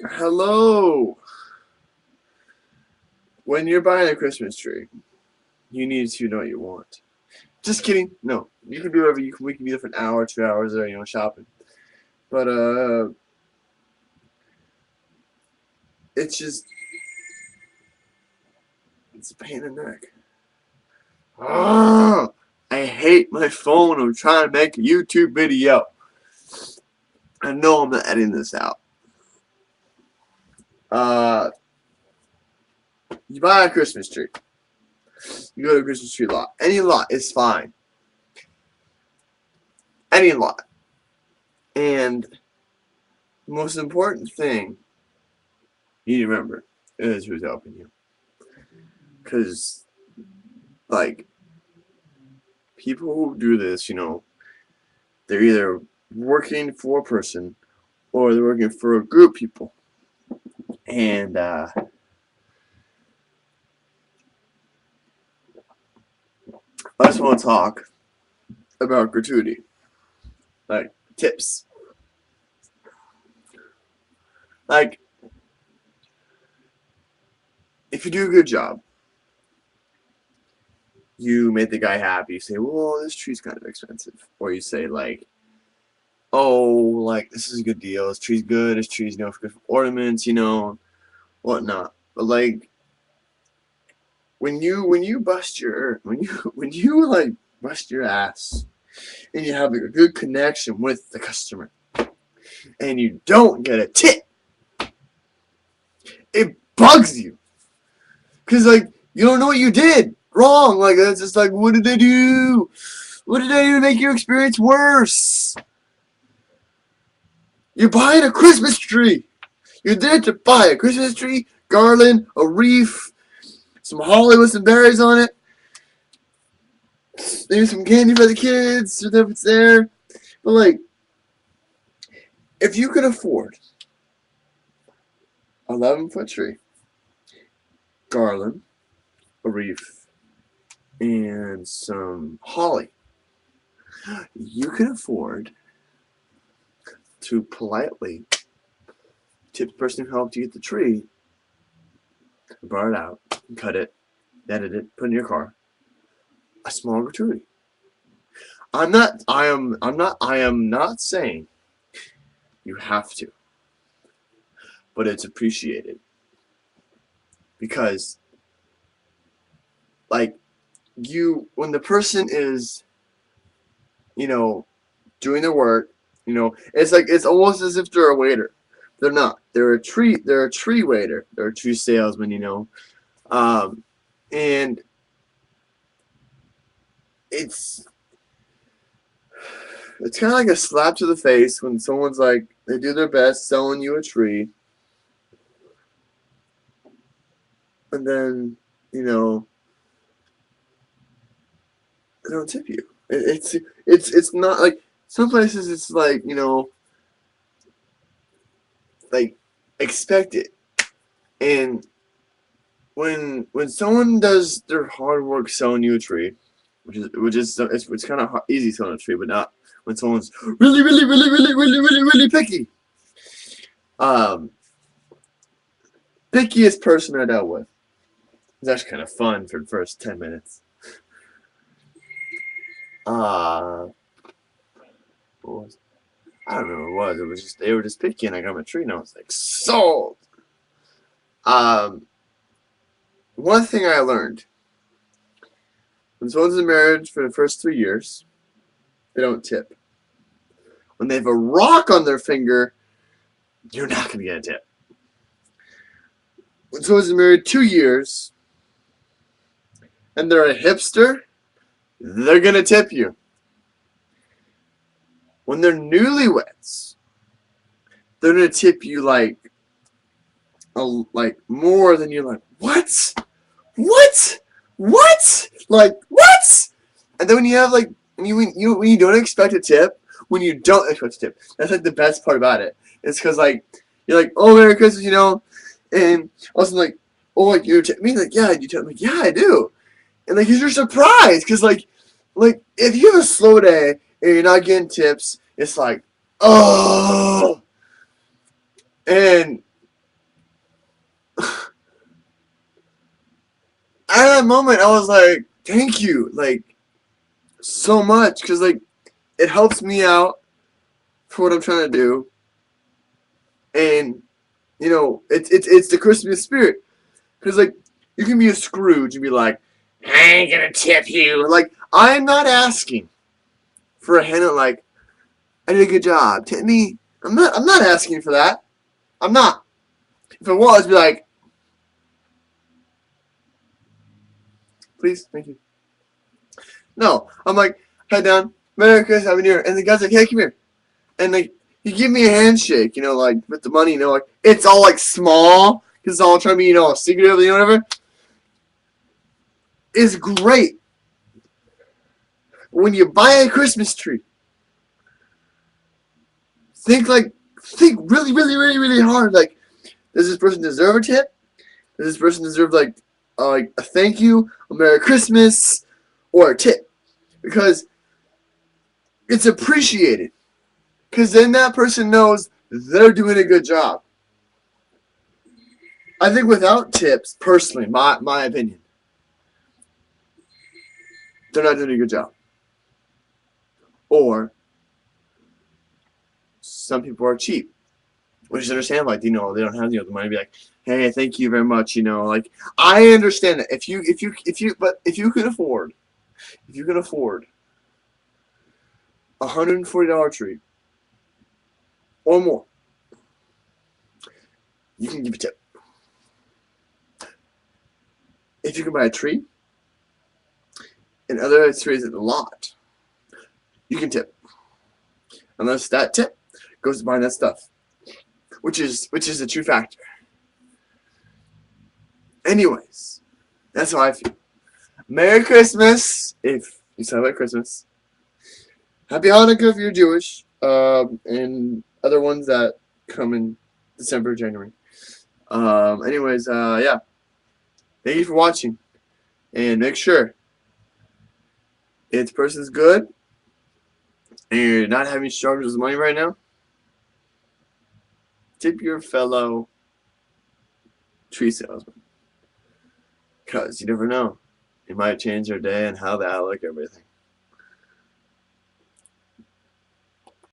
Hello. When you're buying a Christmas tree, you need to know what you want. Just kidding. No, you can do whatever you can. We can be there for an hour, 2 hours, there, shopping. But it's just it's a pain in the neck. Ah, I hate my phone. I'm trying to make a YouTube video. I know I'm not editing this out. Uh, you buy a Christmas tree. You go to a Christmas tree lot. Any lot is fine. Any lot. And the most important thing you need to remember is who's helping you. Because, like, people who do this, they're either working for a person or they're working for a group of people. And, I just want to talk about gratuity. Like, tips. Like, if you do a good job, you make the guy happy. You say, well, this tree's kind of expensive. Or you say, like, oh, like, this is a good deal. This tree's good. This tree's, good for ornaments, whatnot. But, like, when you bust your, when you, like, bust your ass and you have, like, a good connection with the customer and you don't get a tip, it bugs you. Because, like, you don't know what you did wrong. Like, that's just like, what did they do? What did they do to make your experience worse? You're buying a Christmas tree. You're there to buy a Christmas tree, garland, a wreath, some holly with some berries on it, maybe some candy for the kids, if it's there. But, like, if you can afford 11-foot tree, garland, a wreath, and some holly, you can afford to politely tip the person who helped you get the tree, brought it out, cut it, edit it, put it in your car, a small gratuity. I am not saying you have to, but it's appreciated. Because, like, when the person is, doing their work, it's almost as if they're a waiter. They're not. They're a tree waiter. They're a tree salesman, and it's kind of like a slap to the face when someone's like, they do their best selling you a tree, and then, they don't tip you. It's not like some places. It's like, like, expect it. And when someone does their hard work selling you a tree, it's kind of easy selling a tree, but not when someone's really really really really really really really picky. Um, Pickiest person I dealt with. It was actually kind of fun for the first 10 minutes. What was it? I don't know what it was. It was just they were just picky, and I got my tree, and I was like, sold. Um, One thing I learned: when someone's in marriage for the first 3 years, they don't tip. When they have a rock on their finger, you're not going to get a tip. When someone's married 2 years and they're a hipster, they're going to tip you. When they're newlyweds, they're going to tip you like more than you're like, what? What? What? Like, what? And then when you have like, when you don't expect a tip, when you don't expect a tip, that's like the best part about it. It's because like, you're like, oh, Merry Christmas, and also like, oh, like, you tip me? Like, yeah, you tip me? Like, yeah, I do. And like, cause you're surprised, cause like if you have a slow day and you're not getting tips, it's like, oh, and at that moment, I was like, thank you, like, so much, because, like, it helps me out for what I'm trying to do, and, you know, it's the Christmas spirit, because, like, you can be a Scrooge and be like, I ain't gonna tip you. Like, I'm not asking for a hand like, I did a good job, tip me. I'm not asking for that. I'm not. If it was, I'd be like, please, thank you. No, I'm like, head down, Merry Christmas, Happy New Year, and the guy's like, hey, come here, and like, he give me a handshake, you know, like with the money, you know, like it's all like small because it's all trying to be, you know, secretive, you know, whatever. It's great. When you buy a Christmas tree, think really, really, really, really hard. Like, does this person deserve a tip? Does this person deserve like a thank you, a Merry Christmas, or a tip? Because it's appreciated. Because then that person knows they're doing a good job. I think without tips, personally, my opinion, they're not doing a good job. Or some people are cheap, which is understandable. Like, you know, they don't have, you know, the money to be like, hey, thank you very much. You know, like, I understand that but if you can afford $140 tree or more, you can give a tip. If you can buy a tree and other trees at a lot, you can tip. Unless that tip goes to buying that stuff, which is a true factor. Anyways, that's how I feel. Merry Christmas if you celebrate Christmas. Happy Hanukkah if you're Jewish, and other ones that come in December, January. Anyways, yeah. Thank you for watching, and make sure if the person's good and you're not having struggles with money right now, tip your fellow tree salesman, because you never know. It might change their day and how they outlook everything.